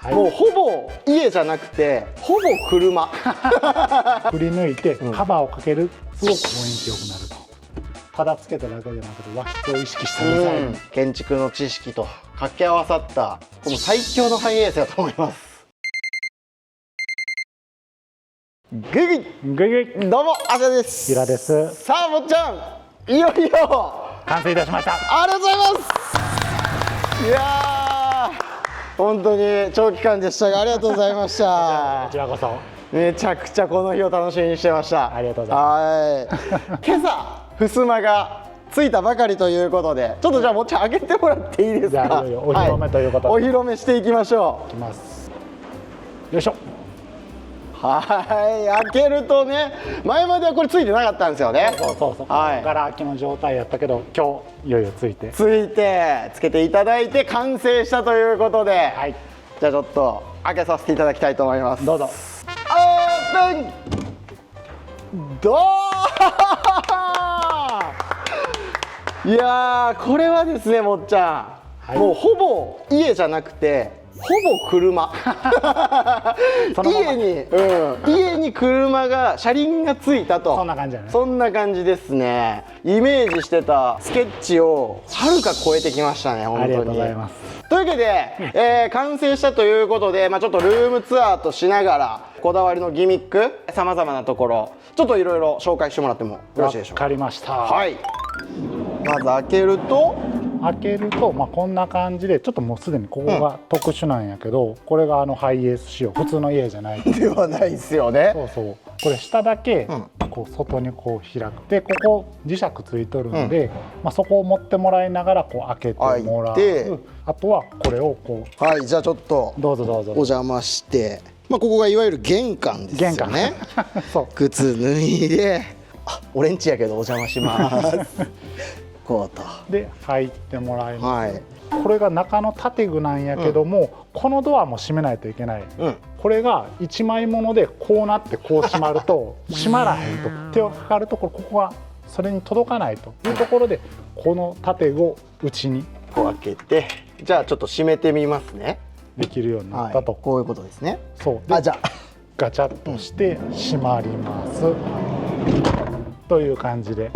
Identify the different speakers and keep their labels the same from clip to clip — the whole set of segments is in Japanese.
Speaker 1: はい、もうほぼ家じゃなくてほぼ車
Speaker 2: くり抜いてカバーをかける、すごく雰囲気良くなると。ただつけただけじゃなくて和室を意識したデザイン、
Speaker 1: 建築の知識と掛け合わさったこの最強のハイエースだと思います。グイグイ
Speaker 2: グイグイ。
Speaker 1: どうもあじゃです。
Speaker 2: ひらです。
Speaker 1: さあもっちゃんいよいよ
Speaker 2: 完成いたしました。
Speaker 1: ありがとうございます。いやー本当に長期間でしたがありがとうございました。
Speaker 2: こちらこそ
Speaker 1: めちゃくちゃこの日を楽しみにしてました。
Speaker 2: ありがとうございます。
Speaker 1: 今朝襖がついたばかりということで、ちょっとじゃあもっちゃん開けてもらっていいですか。
Speaker 2: じゃあいよいよお披露目ということで、
Speaker 1: はい、お披露目していきましょう。
Speaker 2: いきます。よいしょ。
Speaker 1: はい、開けるとね、前まではこれついてなかったんですよね。
Speaker 2: そうそうそう。
Speaker 1: はい、
Speaker 2: ガラ空きの状態やったけど、今日いよいよついて
Speaker 1: つけていただいて完成したということで、
Speaker 2: はい、
Speaker 1: じゃあちょっと開けさせていただきたいと思います。
Speaker 2: どうぞ。
Speaker 1: オープン。どーいやーこれはですねもっちゃん、はい、もうほぼ家じゃなくてほぼ車家に車が車輪がついたと、
Speaker 2: そんな感じだね。
Speaker 1: そんな感じですね。イメージしてたスケッチをはるか超えてきましたね。本当に
Speaker 2: ありがとうございます。
Speaker 1: というわけで、完成したということで、ちょっとルームツアーとしながらこだわりのギミックさまざまなところちょっといろいろ紹介してもらってもよろしいでしょうか。
Speaker 2: わかりました。
Speaker 1: はい、まず開けると
Speaker 2: こんな感じで、ちょっともうすでにここが特殊なんやけど、これがハイエース仕様、普通の家じゃない
Speaker 1: ではないですよね。
Speaker 2: そうそう、これ下だけこう外にこう開くで、ここ磁石ついとるんで、そこを持ってもらいながらこう開けてもらう。あとはこれをこう、
Speaker 1: はい、じゃあちょっと
Speaker 2: どうぞどうぞ
Speaker 1: お邪魔して、ここがいわゆる玄関ですよね。
Speaker 2: そう、
Speaker 1: 靴脱いで、俺んちやけどお邪魔しますこうと
Speaker 2: で入ってもらいます、
Speaker 1: はい、
Speaker 2: これが中の建具なんやけども、このドアも閉めないといけない、これが一枚ものでこうなってこう閉まると閉まらへんと、手をかかるとここがそれに届かないというところで、この建具を内に
Speaker 1: こう開けて、じゃあちょっと閉めてみますね。
Speaker 2: できるようになったと、
Speaker 1: こういうことですね。
Speaker 2: そうで、
Speaker 1: じゃあ
Speaker 2: ガチャッとして閉まります、という感じで。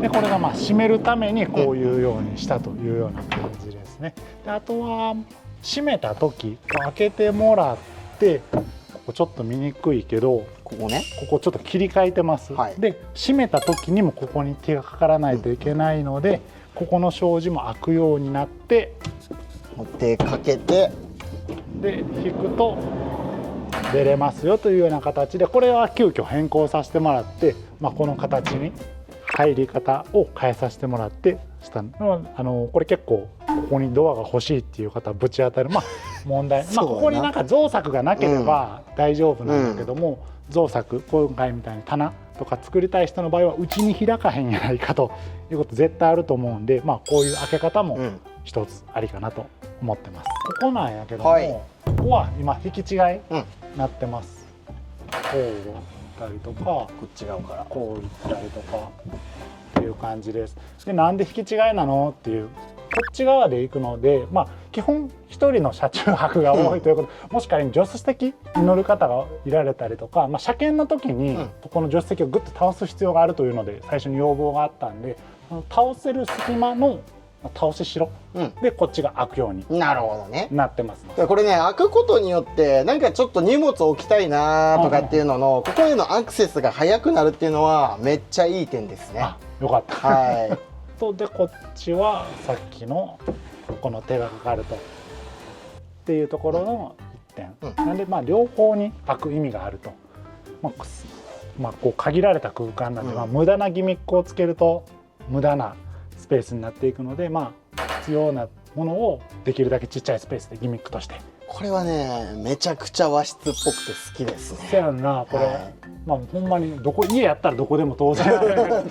Speaker 2: でこれが閉めるためにこういうようにしたというような感じですね。であとは閉めた時開けてもらって、ここちょっと見にくいけど、ここね、ここちょっと切り替えてます、で閉めた時にもここに手がかからないといけないので、ここの障子も開くようになって、
Speaker 1: 手かけて
Speaker 2: で引くと出れますよというような形で、これは急遽変更させてもらって、この形に入り方を変えさせてもらってしたこれ結構ここにドアが欲しいっていう方はぶち当たる問題ここになんか造作がなければ大丈夫なんだけども、造作今回みたいに棚とか作りたい人の場合はうちに開かへんやないかということ絶対あると思うんで、こういう開け方も一つありかなと思ってます。ここなんやけども、ここは今引き違いなってます。こう行ったりとか、こっち側からこう行ったりとかっていう感じです。でなんで引き違いなのっていう、こっち側で行くので、基本一人の車中泊が多いということ、もし仮に助手席に乗る方がいられたりとか、車検の時にここの助手席をグッと倒す必要があるというので最初に要望があったんで、倒せる隙間の倒ししろ、でこっちが開くようになってます。
Speaker 1: これね、開くことによってなんかちょっと荷物置きたいなとかっていうのの、ここへのアクセスが早くなるっていうのはめっちゃいい点ですね。
Speaker 2: よかった。
Speaker 1: はい
Speaker 2: とでこっちはさっきのこの手がかかるとっていうところの1点、なんで両方に開く意味があると。こう限られた空間なんで、無駄なギミックをつけると無駄なスペースになっていくので、必要なものをできるだけちっちゃいスペースでギミックとして。
Speaker 1: これはねめちゃくちゃ和室っぽくて好きですね。
Speaker 2: せやんなこれ、ほんまに家やったらどこでも当然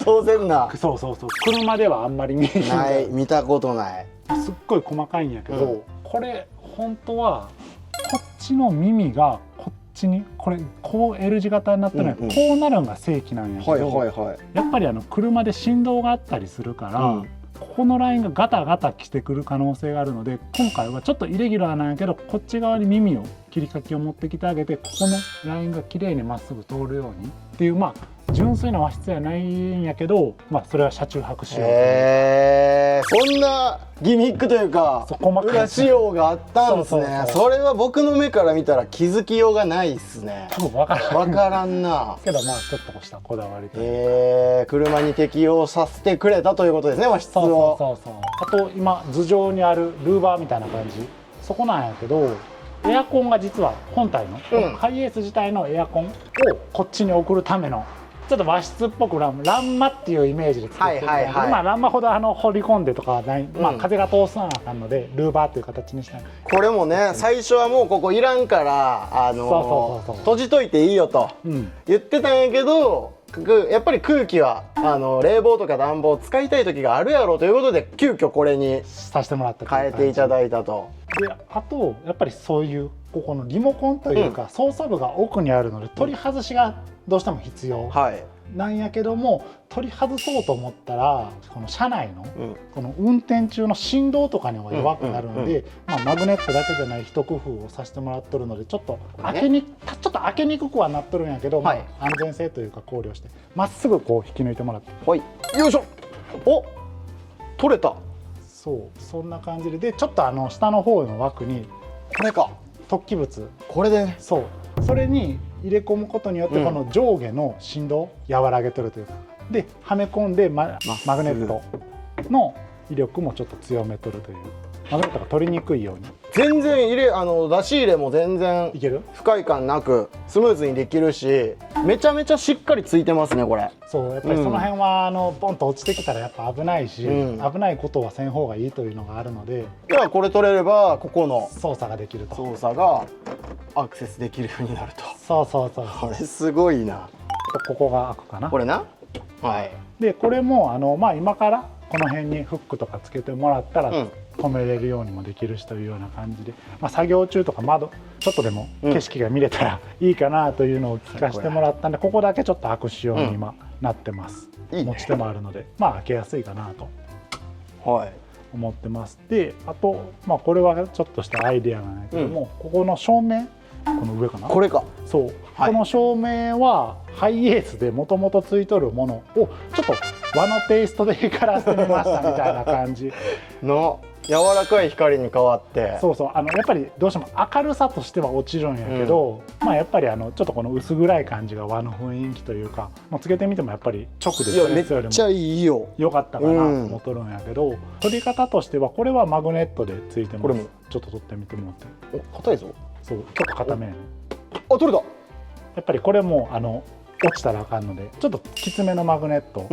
Speaker 1: 当然な。
Speaker 2: そう車ではあんまり見
Speaker 1: 見たことない。
Speaker 2: すっごい細かいんやけど、これ本当はこっちの耳がこっちにこれこう L 字型になってない、こうなるのが正規なんやけど、やっぱり車で振動があったりするから、ここのラインがガタガタ来てくる可能性があるので、今回はちょっとイレギュラーなんやけど、こっち側に耳を切り欠きを持ってきてあげて、ここのラインが綺麗にまっすぐ通るようにっていう、まあ純粋な和室やないんやけど、まあそれは車中泊仕様。
Speaker 1: そんなギミックというか裏仕様があったんですね。それは僕の目から見たら気づきようがないですね。
Speaker 2: 多分分
Speaker 1: からんな
Speaker 2: けど、まあちょっとしたこだわりで、
Speaker 1: 車に適用させてくれたということですね、和室を。
Speaker 2: あと今頭上にあるルーバーみたいな感じ、そこなんやけど、エアコンが実は本体の、ハイエース自体のエアコンをこっちに送るためのちょっと和室っぽく欄間っていうイメージで作ってるんだけど、まあ欄間ほど掘り込んでとかはない、まあ風が通さなあかんのでルーバーっていう形にした。
Speaker 1: これもね、最初はもうここいらんから閉じといていいよと言ってたんやけど、やっぱり空気は冷房とか暖房使いたい時があるやろうということで、急遽これに
Speaker 2: させてもらった、
Speaker 1: 変えていただいたと。
Speaker 2: であとやっぱりそういうここのリモコンというか、操作部が奥にあるので取り外しがどうしても必要なんやけども、取り外そうと思ったらこの車内のこの運転中の振動とかには弱くなるので、マグネットだけじゃない一工夫をさせてもらっとるので、ちょっと開けにくくはなっとるんやけど、安全性というか考慮してまっすぐこう引き抜いてもらって、
Speaker 1: はい、よいしょ。お、取れた。
Speaker 2: そんな感じで、ちょっと下の方の枠に
Speaker 1: これか
Speaker 2: 突起物、
Speaker 1: これでね、
Speaker 2: それに入れ込むことによってこの上下の振動を和らげてるというか、ではめ込んでマグネットの威力もちょっと強めとるという、マグネットが取りにくいように
Speaker 1: 全然出し入れも全然
Speaker 2: いける、
Speaker 1: 不快感なくスムーズにできるし、めちゃめちゃしっかりついてますねこれ。
Speaker 2: そうやっぱりその辺はボンと落ちてきたらやっぱ危ないし、危ないことはせん方がいいというのがあるので、
Speaker 1: ではこれ取れればここの
Speaker 2: 操作ができると、
Speaker 1: 操作がアクセスできるようになると。これすごいな。
Speaker 2: ここが開くかな、
Speaker 1: これな。はい。
Speaker 2: でこれも今からこの辺にフックとかつけてもらったら止めれるようにもできるしというような感じで、作業中とか窓ちょっとでも景色が見れたらいいかなというのを聞かせてもらったんで、ここだけちょっと開く仕様に今なってます。持ち手もあるので開けやすいかなと思ってます。であとこれはちょっとしたアイデアなんだけども、ここの照明、この上かな、
Speaker 1: これか、
Speaker 2: この照明はハイエースでもともとついとるものをちょっと和のテイストで光らせてみましたみたいな感じ
Speaker 1: の柔らかい光に変わって、
Speaker 2: やっぱりどうしても明るさとしては落ちるんやけど、やっぱりちょっとこの薄暗い感じが和の雰囲気というか、つけてみてもやっぱり直で
Speaker 1: めっちゃいいよ、
Speaker 2: 良かったかなと思っとるんやけど、取り方としてはこれはマグネットでついてます。これもちょっと取ってみてもらって。
Speaker 1: 硬いぞ。
Speaker 2: 結構硬めやね。
Speaker 1: 取れた。
Speaker 2: やっぱりこれも落ちたらあかんのでちょっときつめのマグネット、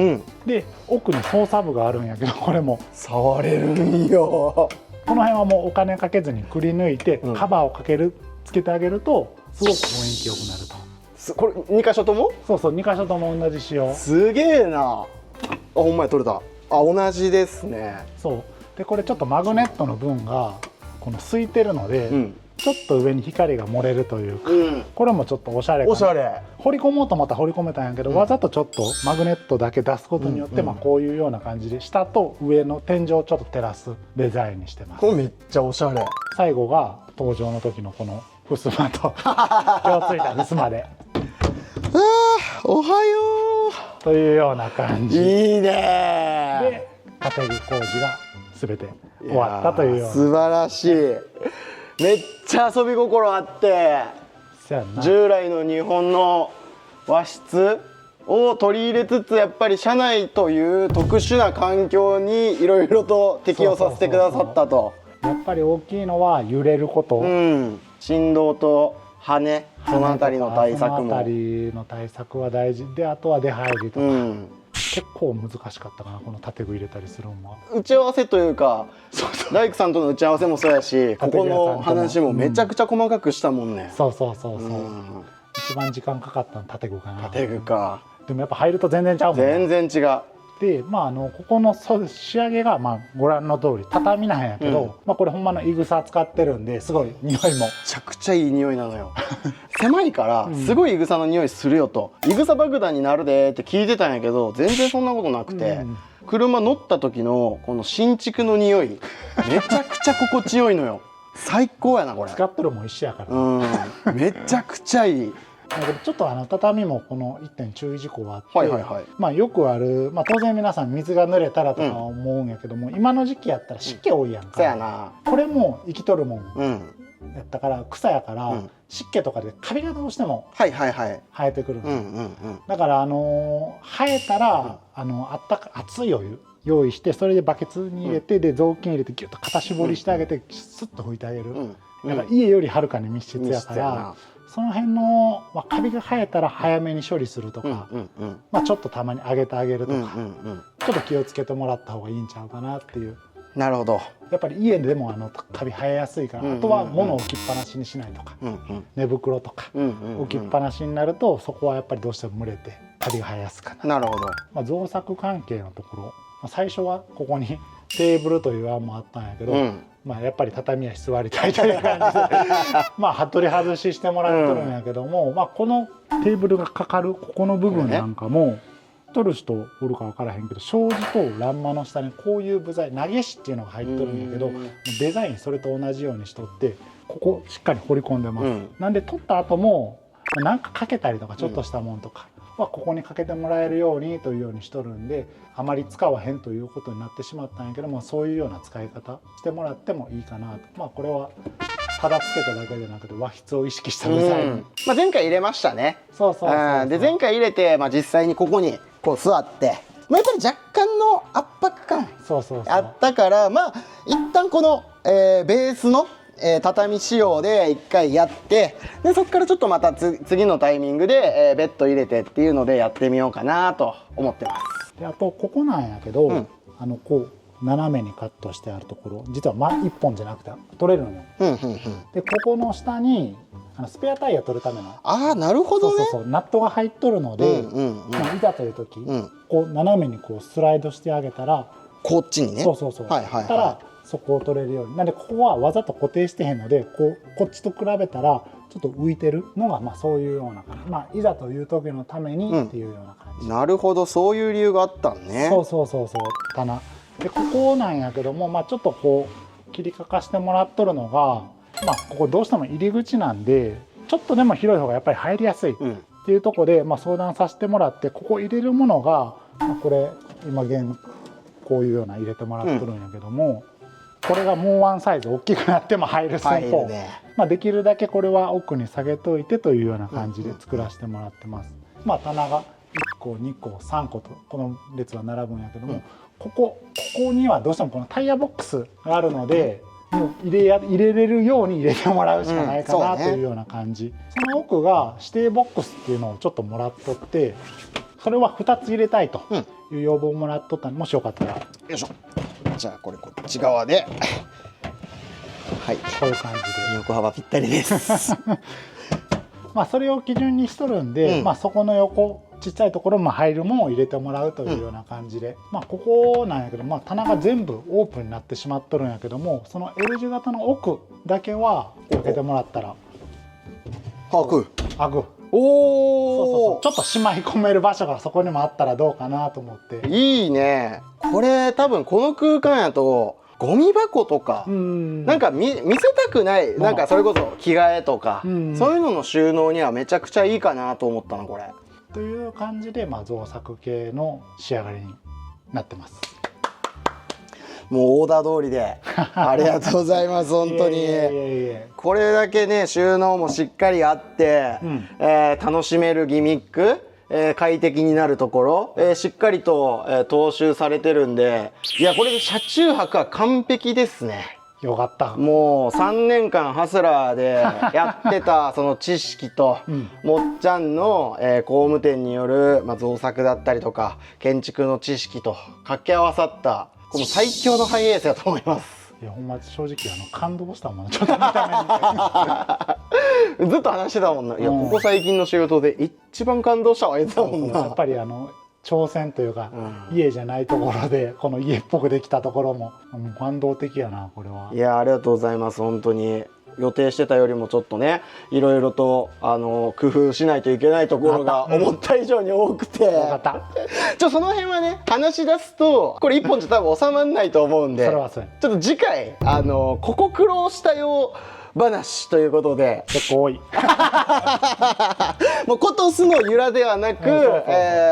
Speaker 2: で奥に操作部があるんやけど、これも
Speaker 1: 触れるんよ。
Speaker 2: この辺はもうお金かけずにくり抜いて、カバーをつけてあげるとすごく雰囲気良くなると。
Speaker 1: これ2箇所とも
Speaker 2: 2箇所とも同じ仕様。
Speaker 1: すげえな。ほんまに取れた。同じですね。
Speaker 2: でこれちょっとマグネットの分がこの空いてるので、ちょっと上に光が漏れるというか、これもちょっとおしゃれかな。
Speaker 1: おしゃれ。
Speaker 2: 掘り込もうと思ったら掘り込めたんやけど、わざとちょっとマグネットだけ出すことによって、こういうような感じで下と上の天井をちょっと照らすデザインにしてます。
Speaker 1: これめっちゃおしゃれ。
Speaker 2: 最後が登場の時のこの襖と今日ついた襖で
Speaker 1: おはよ
Speaker 2: うというような感じ。
Speaker 1: いいね。
Speaker 2: で建具工事が全て終わったというような。
Speaker 1: 素晴らしい。めっちゃ遊び心あって、従来の日本の和室を取り入れつつ、やっぱり車内という特殊な環境にいろいろと適応させてくださったと。
Speaker 2: やっぱり大きいのは揺れること、
Speaker 1: 振動と羽根、そのあたりの対策も、そのあた
Speaker 2: りの対策は大事で、あとは出入りとか、結構難しかったかな、この建具入れたりするのは。
Speaker 1: 打ち合わせというか、大工さんとの打ち合わせもそうやし、ここの話もめちゃくちゃ細かくしたもんね。一番時間かかったの建具かな。建具か。でもやっぱ入ると全然ちゃうもんね。全然違う。でここの仕上げがご覧の通り畳なんやけど、これほんまのいぐさ使ってるんですごい匂いもめちゃくちゃいい匂いなのよ。狭いからすごいいぐさの匂いするよと、いぐさ爆弾になるでって聞いてたんやけど、全然そんなことなくて、車乗った時のこの新築の匂いめちゃくちゃ心地よいのよ。最高やなこれ。
Speaker 2: 使ってるもん一緒やから、
Speaker 1: うん、めちゃくちゃいい。
Speaker 2: だけどちょっと畳もこの1点注意事項があって、
Speaker 1: はいはいはい、
Speaker 2: まあよくある、まあ、当然皆さん水が濡れたらとか思うんやけども、今の時期やったら湿気多いやんか、
Speaker 1: そうやな。
Speaker 2: これも生きとるもん
Speaker 1: うん
Speaker 2: やったから草やから、湿気とかでカビがどうしても
Speaker 1: はいはいはい、
Speaker 2: 生えてくる、
Speaker 1: うん
Speaker 2: だから生えたら、熱いお湯用意して、それでバケツに入れて、で雑巾入れてギュッと肩絞りしてあげて、スッと拭いてあげる、だから家よりはるかに密室やから、その辺の、まあ、カビが生えたら早めに処理するとか、まあ、ちょっとたまに上げてあげるとか、ちょっと気をつけてもらった方がいいんちゃうかなっていう。
Speaker 1: なるほど。
Speaker 2: やっぱり家でもカビ生えやすいから、あとは物を置きっぱなしにしないとか、寝袋とか置きっぱなしになると、そこはやっぱりどうしても蒸れてカビが生えやすくなる。
Speaker 1: なるほど。
Speaker 2: まあ、造作関係のところ、まあ、最初はここにテーブルという案もあったんやけど、まあやっぱり畳やし座りたいという感じでまあ取り外ししてもらってるんやけども、まあこのテーブルがかかるここの部分なんかも、取る人おるか分からへんけど、障子と欄間の下にこういう部材投げ師っていうのが入っとるんやけど、デザインそれと同じようにしとって、ここしっかり彫り込んでます、なんで取った後もなんかかけたりとかちょっとしたもんとかはここにかけてもらえるようにというようにしとるんで、あまり使わへんということになってしまったんやけども、そういうような使い方してもらってもいいかなと。まあこれはただつけただけでなくて和室を意識したデザイン、
Speaker 1: まあ、前回入れましたね。
Speaker 2: そうそうそうそう。
Speaker 1: で前回入れて、まあ、実際にここにこう座って、まあ、やっぱり若干の圧迫感あったから、まあ一旦この、ベースの畳仕様で1回やって、でそこからちょっとまた次のタイミングで、ベッド入れてっていうのでやってみようかなと思ってます。
Speaker 2: であとここなんやけど、こう斜めにカットしてあるところ、実は1本じゃなくて取れるのよ。でここの下にスペアタイヤ取るための、
Speaker 1: ああなるほどね、
Speaker 2: そうナットが入っとるので、まあ、いざという時、こう斜めにこうスライドしてあげたら、
Speaker 1: こっちにね、
Speaker 2: そうしたらそこを取れるように。なんでここはわざと固定してへんので、こっちと比べたらちょっと浮いてるのが、まあそういうような感じ、まあいざという時のためにっていうような感じ、
Speaker 1: なるほど、そういう理由があったんね。
Speaker 2: そう棚でここなんやけども、まあちょっとこう切りかかしてもらっとるのが、まあここどうしても入り口なんで、ちょっとでも広い方がやっぱり入りやすいっていうところで、まあ相談させてもらって、ここ入れるものが、まあ、これ今こういうような入れてもらっとるんやけども、これがもうワンサイズ大きくなっても入る寸法、まあできるだけこれは奥に下げといてというような感じで作らせてもらってます。まあ棚が1個2個3個とこの列は並ぶんやけども、ここにはどうしてもこのタイヤボックスがあるので、もう入れれるように入れてもらうしかないかなというような感じ。その奥が指定ボックスっていうのをちょっともらっとって、それは2つ入れたいという要望をもらっとったんで、もしよかったら。
Speaker 1: よいしょ。じゃあこれこっち側で、はい、
Speaker 2: こういう感じで
Speaker 1: 横幅ぴったりです
Speaker 2: まあそれを基準にしとるんで、まあそこの横ちっちゃいところも入るものを入れてもらうというような感じで、まあここなんやけど、まあ棚が全部オープンになってしまっとるんやけども、その L 字型の奥だけは開けてもらったら
Speaker 1: 開く。
Speaker 2: おお、ちょっとしまい込める場所がそこにもあったらどうかなと思って。
Speaker 1: いいね。これ多分この空間やとゴミ箱とかなんか見せたくない、なんかそれこそ着替えとかそういうのの収納にはめちゃくちゃいいかなと思ったのこれ。
Speaker 2: という感じで、まあ造作系の仕上がりになってます。
Speaker 1: もうオーダー通りでありがとうございます本当に。これだけね収納もしっかりあって、楽しめるギミック、快適になるところ、しっかりと、踏襲されてるんで、いやこれで車中泊は完璧ですね。
Speaker 2: よかった。
Speaker 1: もう3年間ハスラーでやってたその知識と、もっちゃんの、工務店による、まあ、造作だったりとか建築の知識と掛け合わさったこの最強のハイエースだと思います。
Speaker 2: いやほんま正直感動したもんね、ちょっと見た
Speaker 1: 目にずっと話してたもんな。いやここ最近の仕事で一番感動したわ言ってたもんな。
Speaker 2: やっぱり挑戦というか、家じゃないところでこの家っぽくできたところも感動的やなこれは。
Speaker 1: いやありがとうございます本当に。予定してたよりもちょっとねいろいろと工夫しないといけないところが思った以上に多くて、その辺はね話し出すとこれ一本じゃ多分収まんないと思うんで、ちょっと次回ここ苦労したよ話ということで、
Speaker 2: 結構多い
Speaker 1: もうコトスの由良ではなく、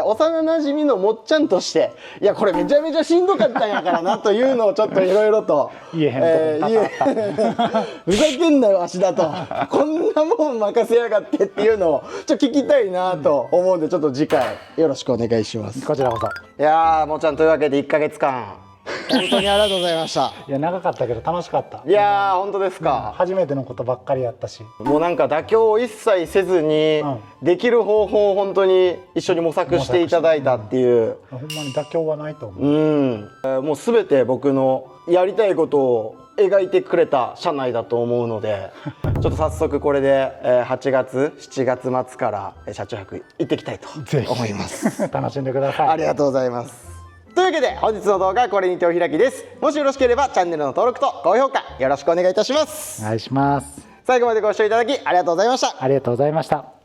Speaker 1: 幼なじみのもっちゃんとして、いやこれめちゃめちゃしんどかったんやからなというのをちょっといろいろと
Speaker 2: 言えへんとこ
Speaker 1: ふざけんなよ足だとこんなもん任せやがってっていうのをちょっと聞きたいなと思うんで、ちょっと次回よろしくお願いします。
Speaker 2: こちらこそ。
Speaker 1: いやーもっちゃんというわけで1ヶ月間本当にありがとうございました。
Speaker 2: いや長かったけど楽しかった。
Speaker 1: いやー本当ですか、
Speaker 2: 初めてのことばっかりやったし、
Speaker 1: もうなんか妥協を一切せずに、できる方法を本当に一緒に模索していただいたっていう、
Speaker 2: ほんまに妥協はないと思う。
Speaker 1: もう全て僕のやりたいことを描いてくれた社内だと思うのでちょっと早速これで8月7月末から車中泊行ってきたいと思います
Speaker 2: 楽しんでください。
Speaker 1: ありがとうございます。というわけで本日の動画はこれにてお開きです。もしよろしければチャンネルの登録と高評価よろしくお願いいたします。
Speaker 2: お願いします。
Speaker 1: 最後までご視聴いただきありがとうございました。
Speaker 2: ありがとうございました。